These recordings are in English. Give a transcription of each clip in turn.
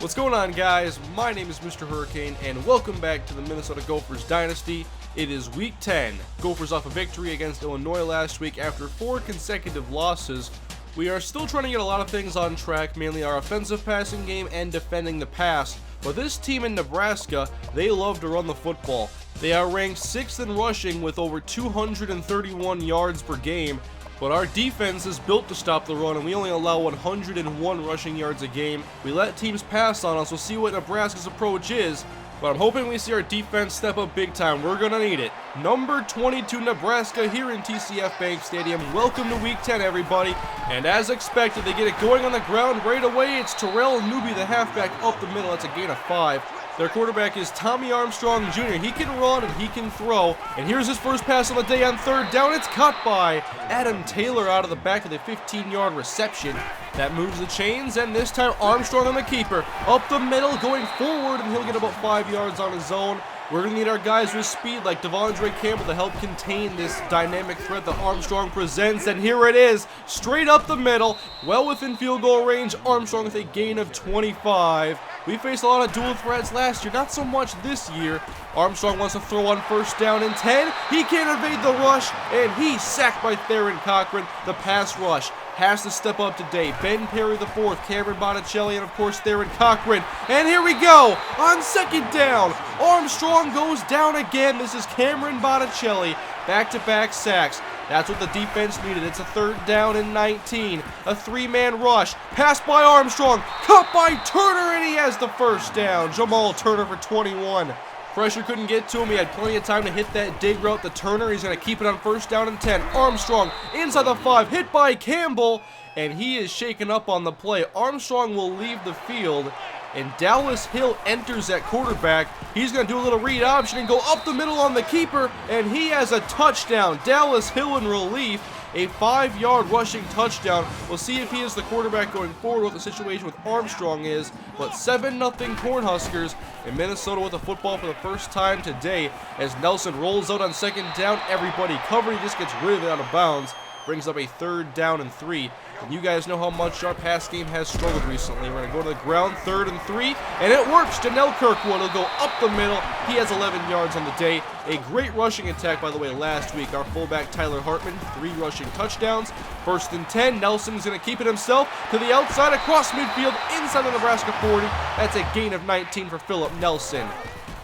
What's going on, guys? My name is MrHurriicane, and welcome back to the Minnesota Gophers Dynasty. It is Week 10. Gophers off a victory against Illinois last week after 4 consecutive losses. We are still trying to get a lot of things on track, mainly our offensive passing game and defending the pass. But this team in Nebraska, they love to run the football. They are ranked 6th in rushing with over 231 yards per game. But our defense is built to stop the run, and we only allow 101 rushing yards a game. We let teams pass on us. We'll see what Nebraska's approach is, but I'm hoping we see our defense step up big time. We're going to need it. Number 22 Nebraska here in TCF Bank Stadium. Welcome to Week 10, everybody. And as expected, they get it going on the ground right away. It's Terrell Newby, the halfback, up the middle. That's a gain of 5. Their quarterback is Tommy Armstrong Jr. He can run and he can throw. And here's his first pass on the day on 3rd down. It's caught by Adam Taylor out of the back of the 15-yard reception. That moves the chains, and this time Armstrong on the keeper. Up the middle, going forward, and he'll get about 5 yards on his own. We're going to need our guys with speed like Devondre Campbell to help contain this dynamic threat that Armstrong presents. And here it is, straight up the middle, well within field goal range. Armstrong with a gain of 25. We faced a lot of dual threats last year, not so much this year. Armstrong wants to throw on 1st down and 10. He can't evade the rush, and he's sacked by Theron Cochran. The pass rush has to step up today. Ben Perry the 4th, Cameron Botticelli, and of course Theron Cochran. And here we go on 2nd down. Armstrong goes down again. This is Cameron Botticelli. Back-to-back sacks. That's what the defense needed. It's a 3rd down and 19. A 3-man rush. Pass by Armstrong. Cut by Turner, and he has the 1st down. Jamal Turner for 21. Pressure couldn't get to him. He had plenty of time to hit that dig route to Turner. He's going to keep it on 1st down and 10. Armstrong inside the 5. Hit by Campbell, and he is shaken up on the play. Armstrong will leave the field, and Dallas Hill enters at quarterback. He's going to do a little read option and go up the middle on the keeper, and he has a touchdown. Dallas Hill in relief. A 5-yard rushing touchdown. We'll see if he is the quarterback going forward, what the situation with Armstrong is. But 7-0 Cornhuskers, in Minnesota with the football for the first time today. As Nelson rolls out on 2nd down, everybody covered. He just gets rid of it out of bounds. Brings up a 3rd down and 3. And you guys know how much our pass game has struggled recently. We're going to go to the ground, 3rd and 3, and it works. Janelle Kirkwood will go up the middle. He has 11 yards on the day. A great rushing attack, by the way, last week. Our fullback, Tyler Hartman, 3 rushing touchdowns. 1st and 10. Nelson's going to keep it himself to the outside, across midfield, inside the Nebraska 40. That's a gain of 19 for Philip Nelson.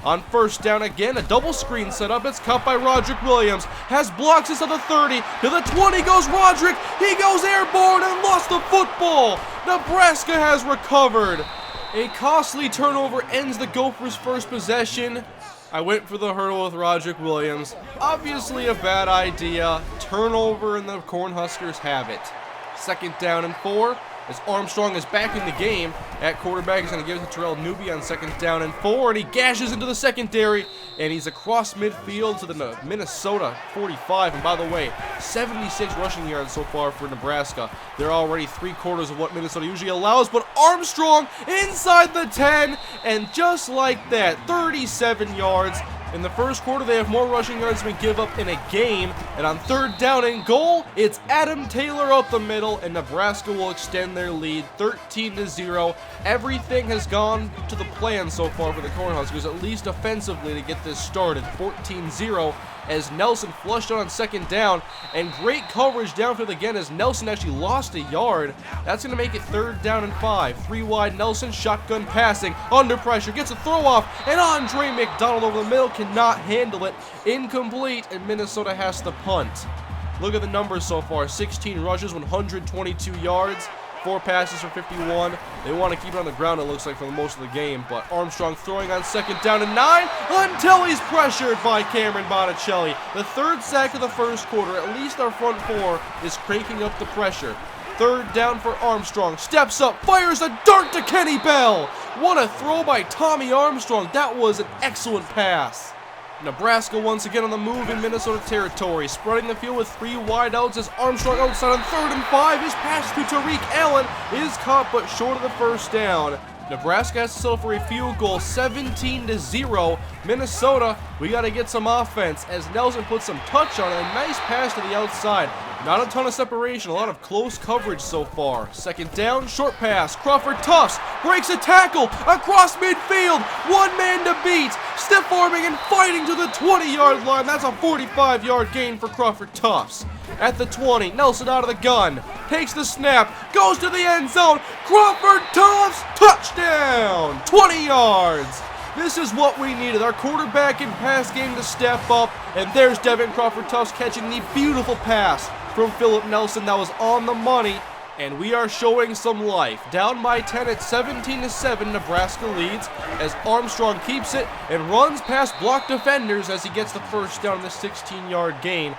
On 1st down again, a double screen set up. It's caught by Roderick Williams. Has blocks inside the 30. To the 20 goes Roderick. He goes airborne and lost the football. Nebraska has recovered. A costly turnover ends the Gophers' first possession. I went for the hurdle with Roderick Williams. Obviously a bad idea. Turnover, and the Cornhuskers have it. 2nd down and 4. As Armstrong is back in the game at quarterback. He's going to give it to Terrell Newby on 2nd down and 4, and he gashes into the secondary, and he's across midfield to the Minnesota 45. And by the way, 76 rushing yards so far for Nebraska. They're already 3/4 of what Minnesota usually allows, but Armstrong inside the 10, and just like that, 37 yards. In the 1st quarter, they have more rushing yards than we give up in a game. And on 3rd down and goal, it's Adam Taylor up the middle, and Nebraska will extend their lead 13-0. Everything has gone to the plan so far for the Cornhuskers, at least offensively, to get this started. 14-0 as Nelson flushed on 2nd down, and great coverage downfield again as Nelson actually lost a yard. That's going to make it 3rd down and 5. 3 wide Nelson, shotgun passing, under pressure, gets a throw off, and Andre McDonald over the middle cannot handle it. Incomplete, and Minnesota has to punt. Look at the numbers so far. 16 rushes, 122 yards. 4 passes for 51. They want to keep it on the ground, it looks like, for most of the game. But Armstrong throwing on 2nd down and 9 until he's pressured by Cameron Botticelli. The 3rd sack of the 1st quarter. At least our front 4 is cranking up the pressure. 3rd down for Armstrong. Steps up, fires a dart to Kenny Bell. What a throw by Tommy Armstrong. That was an excellent pass. Nebraska once again on the move in Minnesota territory, spreading the field with 3 wideouts as Armstrong outside on 3rd and 5. His pass to Tariq Allen is caught but short of the 1st down. Nebraska has to settle for a field goal, 17-0. Minnesota, we got to get some offense as Nelson puts some touch on it. A nice pass to the outside. Not a ton of separation, a lot of close coverage so far. Second down, short pass. Crawford Tufts breaks a tackle across midfield. One man to beat. Stiff arming and fighting to the 20-yard line. That's a 45-yard gain for Crawford Tufts. At the 20, Nelson out of the gun. Takes the snap, goes to the end zone. Crawford Tufts, touchdown! 20 yards. This is what we needed, our quarterback and pass game to step up. And there's Devin Crawford Tufts catching the beautiful pass from Philip Nelson that was on the money. And we are showing some life. Down by 10 at 17-7, Nebraska leads as Armstrong keeps it and runs past block defenders as he gets the first down in the 16-yard gain.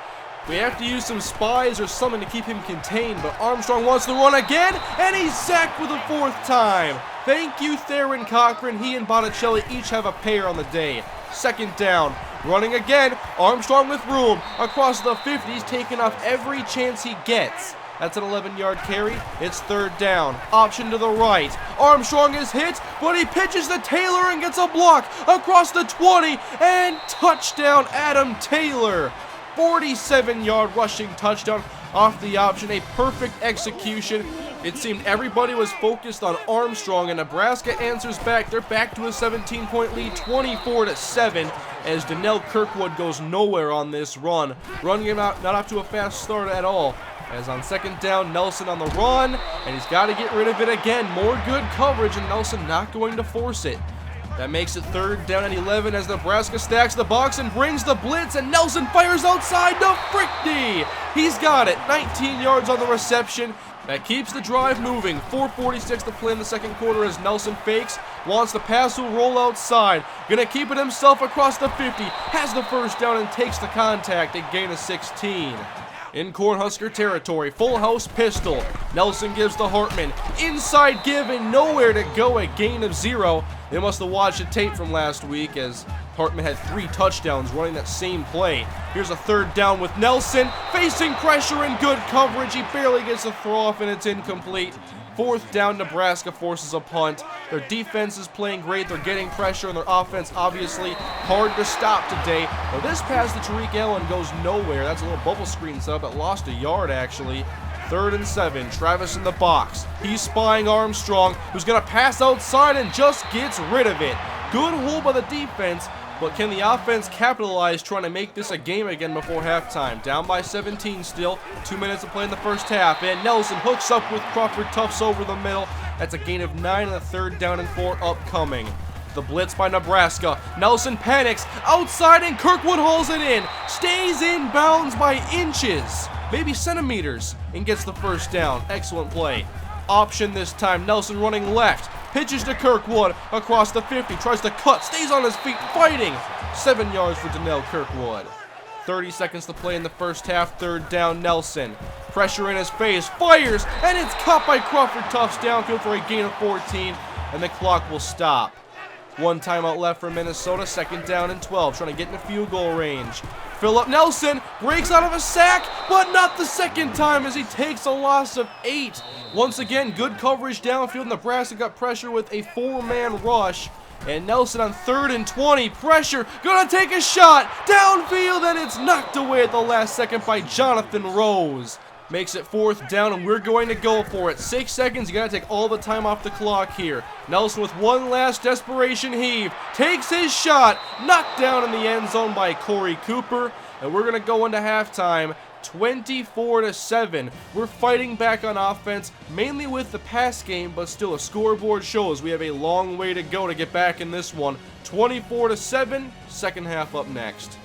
We have to use some spies or something to keep him contained, but Armstrong wants to run again, and he's sacked for the 4th time. Thank you, Theron Cochran. He and Botticelli each have a pair on the day. Second down, running again, Armstrong with room, across the 50, he's taking off every chance he gets. That's an 11-yard carry. It's third down. Option to the right. Armstrong is hit, but he pitches to Taylor and gets a block across the 20, and touchdown, Adam Taylor. 47-yard rushing touchdown off the option. A perfect execution. It seemed everybody was focused on Armstrong, and Nebraska answers back. They're back to a 17-point lead, 24-7, as Donnell Kirkwood goes nowhere on this run. Running him out, not off to a fast start at all. As on second down, Nelson on the run, and he's got to get rid of it again. More good coverage, and Nelson not going to force it. That makes it third down and 11 as Nebraska stacks the box and brings the blitz, and Nelson fires outside to Frickney. He's got it, 19 yards on the reception. That keeps the drive moving. 4:46 to play in the second quarter as Nelson fakes, wants the pass to roll outside. Gonna keep it himself across the 50, has the first down and takes the contact, a gain of 16. In Cornhusker territory, full house pistol. Nelson gives to Hartman. Inside give and nowhere to go, a gain of 0. They must have watched the tape from last week as Hartman had 3 touchdowns running that same play. Here's a third down with Nelson, facing pressure and good coverage. He barely gets the throw off and it's incomplete. Fourth down, Nebraska forces a punt. Their defense is playing great. They're getting pressure, and their offense obviously hard to stop today. Now this pass to Tariq Allen goes nowhere. That's a little bubble screen sub. It lost a yard, actually. 3rd and 7. Travis in the box. He's spying Armstrong, who's going to pass outside and just gets rid of it. Good hold by the defense, but can the offense capitalize trying to make this a game again before halftime? Down by 17 still. 2 minutes to play in the first half, and Nelson hooks up with Crawford Tufts over the middle. That's a gain of 9 and a third down and 4 upcoming. The blitz by Nebraska. Nelson panics outside and Kirkwood hauls it in. Stays in bounds by inches, maybe centimeters, and gets the first down. Excellent play. Option this time. Nelson running left. Pitches to Kirkwood across the 50. Tries to cut. Stays on his feet fighting. 7 yards for Donnell Kirkwood. 30 seconds to play in the first half. Third down, Nelson. Pressure in his face. Fires. And it's caught by Crawford Tufts downfield for a gain of 14. And the clock will stop. 1 timeout left for Minnesota. Second down and 12. Trying to get in the field goal range. Philip Nelson breaks out of a sack, but not the second time as he takes a loss of 8. Once again, good coverage downfield. Nebraska got pressure with a 4-man rush. And Nelson on 3rd and 20. Pressure. Gonna take a shot. Downfield, and it's knocked away at the last second by Jonathan Rose. Makes it 4th down, and we're going to go for it. 6 seconds. You got to take all the time off the clock here. Nelson with one last desperation heave. Takes his shot. Knocked down in the end zone by Corey Cooper. And we're going to go into halftime 24-7. We're fighting back on offense, mainly with the pass game, but still a scoreboard shows we have a long way to go to get back in this one. 24-7, second half up next.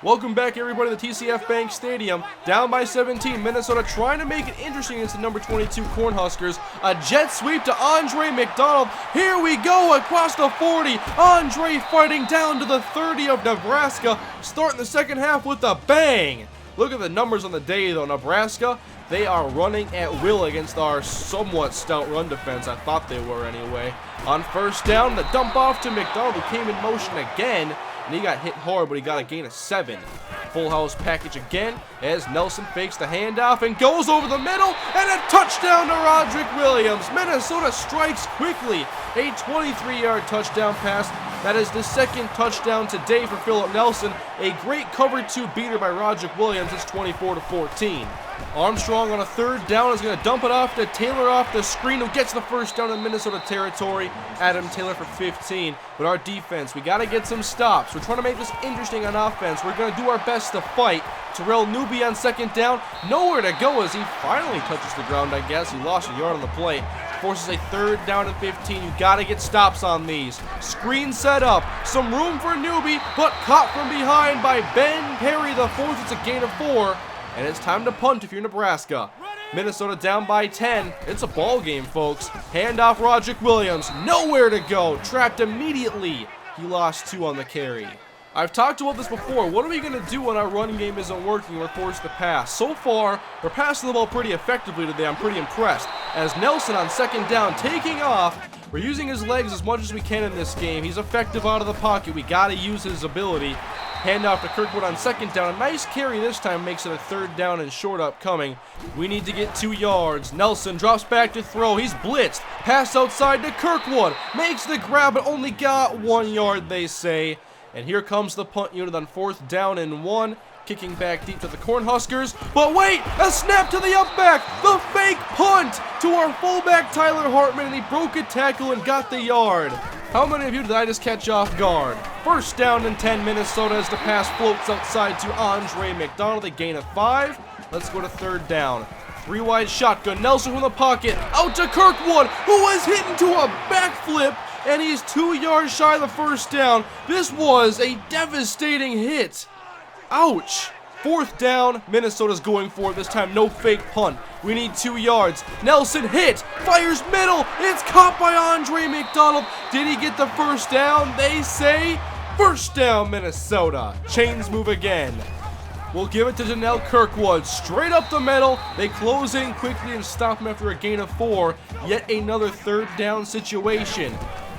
Welcome back, everybody, to TCF Bank Stadium. Down by 17, Minnesota trying to make it interesting against the number 22 Cornhuskers. A jet sweep to Andre McDonald. Here we go across the 40. Andre fighting down to the 30 of Nebraska. Starting the second half with a bang. Look at the numbers on the day, though. Nebraska, they are running at will against our somewhat stout run defense. I thought they were anyway. On first down, the dump off to McDonald, who came in motion again. And he got hit hard, but he got a gain of 7. Full house package again as Nelson fakes the handoff and goes over the middle, and a touchdown to Roderick Williams. Minnesota strikes quickly. A 23-yard touchdown pass That is the second touchdown today for Philip Nelson. A great cover 2 beater by Roderick Williams. It's 24-14. Armstrong on a third down is going to dump it off to Taylor off the screen, who gets the first down in Minnesota territory. Adam Taylor for 15. But our defense, we got to get some stops. We're trying to make this interesting on offense. We're going to do our best to fight. Terrell Newby on second down. Nowhere to go as he finally touches the ground, I guess. He lost a yard on the play. Forces a third down and 15. You got to get stops on these. Screen set up. Some room for Newby, but caught from behind by Ben Perry the fourth. It's a gain of 4. And it's time to punt if you're Nebraska. Minnesota down by 10. It's a ball game, folks. Handoff Roderick Williams. Nowhere to go. Trapped immediately. He lost 2 on the carry. I've talked about this before. What are we going to do when our run game isn't working? We're forced to pass. So far, we're passing the ball pretty effectively today. I'm pretty impressed. As Nelson on second down, taking off. We're using his legs as much as we can in this game. He's effective out of the pocket. We got to use his ability. Handoff to Kirkwood on second down. A nice carry this time makes it a third down and short upcoming. We need to get 2 yards. Nelson drops back to throw. He's blitzed. Pass outside to Kirkwood. Makes the grab, but only got 1 yard, they say. And here comes the punt unit on 4th down and 1. Kicking back deep to the Cornhuskers. But wait! A snap to the up back! The fake punt to our fullback Tyler Hartman, and he broke a tackle and got the yard. How many of you did I just catch off guard? First down and 10 Minnesota as the pass floats outside to Andre McDonald. A gain of 5. Let's go to 3rd down. 3 wide shotgun. Nelson from the pocket. Out to Kirkwood, who was hit into a backflip, and he's 2 yards shy of the first down. This was a devastating hit. Ouch. 4th down, Minnesota's going for it this time. No fake punt. We need 2 yards. Nelson hit, fires middle. It's caught by Andre McDonald. Did he get the first down? They say first down, Minnesota. Chains move again. We'll give it to Janelle Kirkwood. Straight up the middle. They close in quickly and stop him after a gain of 4. Yet another third down situation.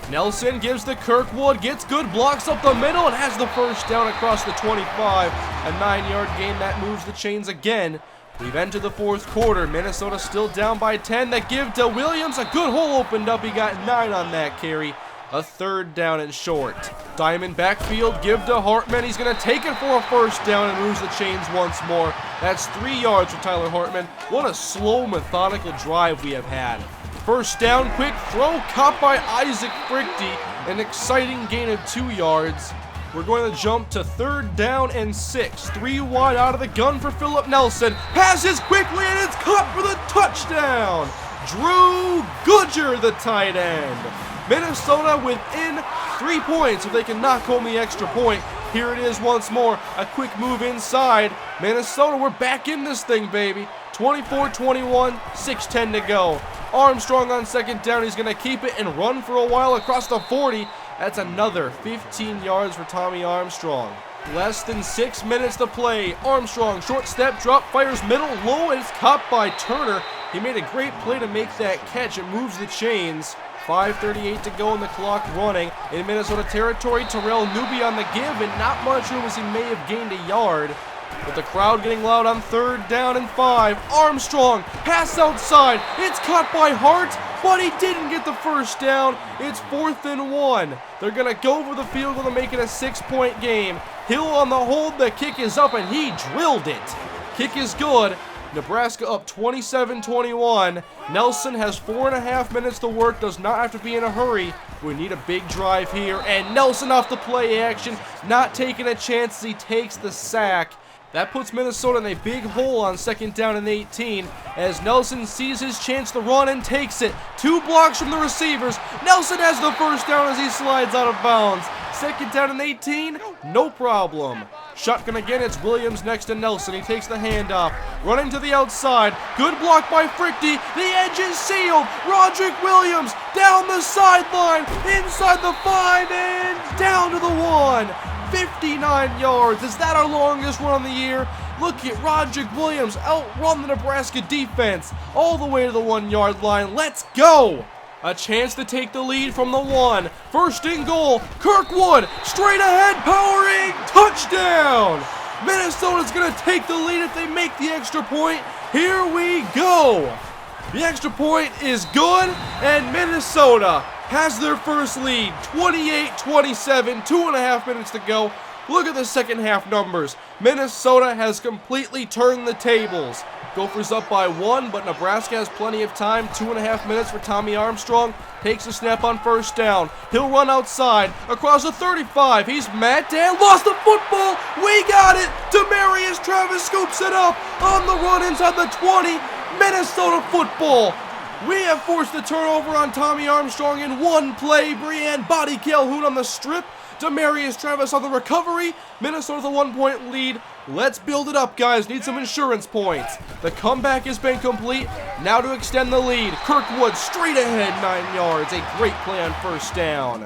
Nelson gives to Kirkwood, gets good blocks up the middle, and has the first down across the 25. A 9-yard gain that moves the chains again. We've entered the 4th quarter. Minnesota still down by 10. That give to Williams. A good hole opened up. He got 9 on that carry. A third down and short. Diamond backfield, give to Hartman. He's going to take it for a first down and moves the chains once more. That's 3 yards for Tyler Hartman. What a slow, methodical drive we have had. First down, quick throw, caught by Isaac Frichte. An exciting gain of 2 yards. We're going to jump to 3rd down and 6. 3 wide out of the gun for Philip Nelson. Passes quickly, and it's caught for the touchdown. Drew Goodger, the tight end. Minnesota within 3 points if they can knock home the extra point. Here it is once more. A quick move inside. Minnesota, we're back in this thing, baby. 24-21, 6:10 to go. Armstrong on second down. He's going to keep it and run for a while across the 40. That's another 15 yards for Tommy Armstrong. Less than 6 minutes to play. Armstrong, short step, drop, fires middle, low, and it's caught by Turner. He made a great play to make that catch. It moves the chains. 5:38 to go and the clock running. In Minnesota territory, Terrell Newby on the give, and not much room as he may have gained a yard. With the crowd getting loud on 3rd down and 5. Armstrong, pass outside. It's caught by Hart, but he didn't get the first down. It's 4th and 1. They're going to go for the field goal to make it a 6-point game. Hill on the hold. The kick is up, and he drilled it. Kick is good. Nebraska up 27-21. Nelson has 4.5 minutes to work. Does not have to be in a hurry. We need a big drive here. And Nelson off the play action. Not taking a chance as he takes the sack. That puts Minnesota in a big hole on 2nd down and 18 as Nelson sees his chance to run and takes it. 2 blocks from the receivers. Nelson has the first down as he slides out of bounds. 2nd down and 18, no problem. Shotgun again, it's Williams next to Nelson. He takes the handoff, running to the outside. Good block by Frichte. The edge is sealed. Roderick Williams down the sideline, inside the 5 and down to the 1. 59 yards. Is that our longest run of the year? Look at Roderick Williams outrun the Nebraska defense all the way to the 1-yard line. Let's go! A chance to take the lead from the 1. First and goal. Kirkwood straight ahead, powering touchdown. Minnesota's going to take the lead if they make the extra point. Here we go. The extra point is good, and Minnesota has their first lead, 28-27, 2.5 minutes to go. Look at the second half numbers. Minnesota has completely turned the tables. Gophers up by 1, but Nebraska has plenty of time. 2.5 minutes for Tommy Armstrong. Takes a snap on first down. He'll run outside across the 35. He's met and lost the football. We got it. Demarius Travis scoops it up on the run inside the 20. Minnesota football. We have forced the turnover on Tommy Armstrong in one play. Breanne Body Calhoun on the strip. Demarius Travis on the recovery. Minnesota with a 1-point lead. Let's build it up, guys. Need some insurance points. The comeback has been complete. Now to extend the lead. Kirkwood straight ahead, 9 yards. A great play on first down.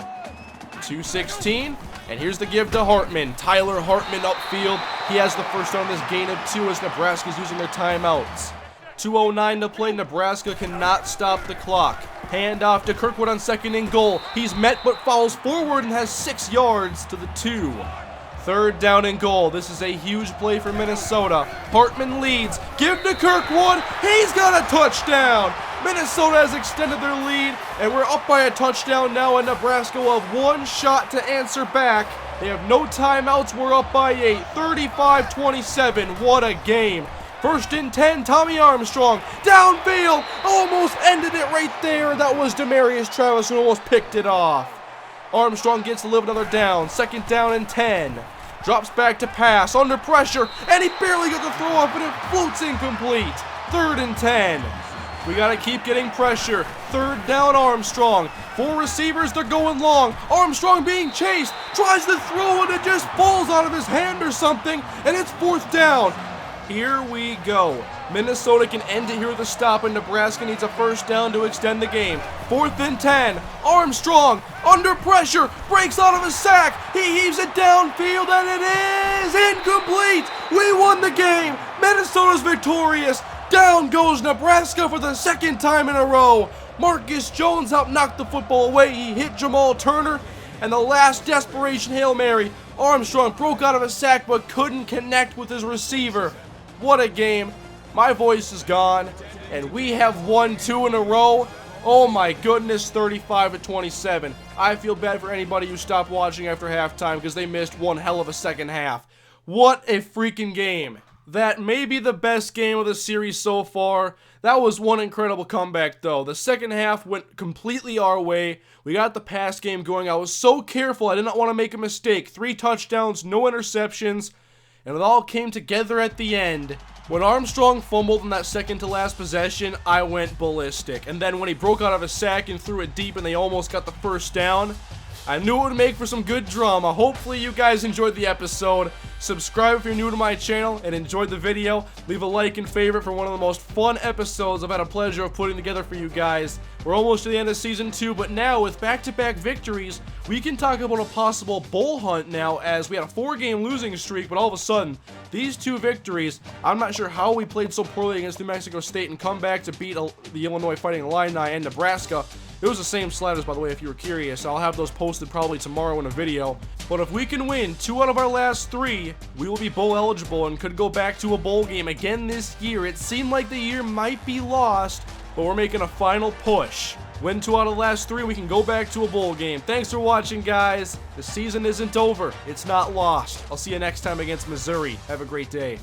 2:16. And here's the give to Hartman. Tyler Hartman upfield. He has the first down on this gain of 2 as Nebraska's using their timeouts. 2:09 to play. Nebraska cannot stop the clock. Hand off to Kirkwood on 2nd and goal. He's met but falls forward and has 6 yards to the 2. 3rd down and goal. This is a huge play for Minnesota. Hartman leads. Give to Kirkwood. He's got a touchdown. Minnesota has extended their lead, and we're up by a touchdown now, and Nebraska will have 1 shot to answer back. They have no timeouts. We're up by 8. 35-27. What a game. 1st and 10, Tommy Armstrong, downfield, almost ended it right there. That was Demarius Travis who almost picked it off. Armstrong gets to live another down, 2nd down and 10. Drops back to pass, under pressure, and he barely got the throw off, but it floats incomplete. 3rd and 10. We gotta keep getting pressure. 3rd down, Armstrong. 4 receivers, they're going long. Armstrong being chased, tries to throw, and it just falls out of his hand or something, and it's 4th down. Here we go. Minnesota can end it here with a stop, and Nebraska needs a first down to extend the game. 4th and 10. Armstrong, under pressure, breaks out of a sack. He heaves it downfield, and it is incomplete. We won the game. Minnesota's victorious. Down goes Nebraska for the 2nd time in a row. Marcus Jones out knocked the football away. He hit Jamal Turner, and the last desperation Hail Mary. Armstrong broke out of a sack but couldn't connect with his receiver. What a game. My voice is gone, and we have won 2 in a row. Oh my goodness, 35-27. I feel bad for anybody who stopped watching after halftime because they missed one hell of a second half. What a freaking game. That may be the best game of the series so far. That was one incredible comeback, though. The second half went completely our way. We got the pass game going. I was so careful. I did not want to make a mistake. 3 touchdowns, no interceptions, and it all came together at the end. When Armstrong fumbled in that second-to-last possession, I went ballistic. And then when he broke out of a sack and threw it deep and they almost got the first down, I knew it would make for some good drama. Hopefully you guys enjoyed the episode. Subscribe if you're new to my channel and enjoyed the video. Leave a like and favorite for one of the most fun episodes I've had a pleasure of putting together for you guys. We're almost to the end of Season 2, but now with back-to-back victories, we can talk about a possible bowl hunt now, as we had a 4-game losing streak, but all of a sudden, these 2 victories, I'm not sure how we played so poorly against New Mexico State and come back to beat the Illinois Fighting Illini and Nebraska. It was the same sliders, by the way, if you were curious. I'll have those posted probably tomorrow in a video. But if we can win 2 out of our last 3, we will be bowl eligible and could go back to a bowl game again this year. It seemed like the year might be lost, but we're making a final push. Win 2 out of the last 3, we can go back to a bowl game. Thanks for watching, guys. The season isn't over. It's not lost. I'll see you next time against Missouri. Have a great day.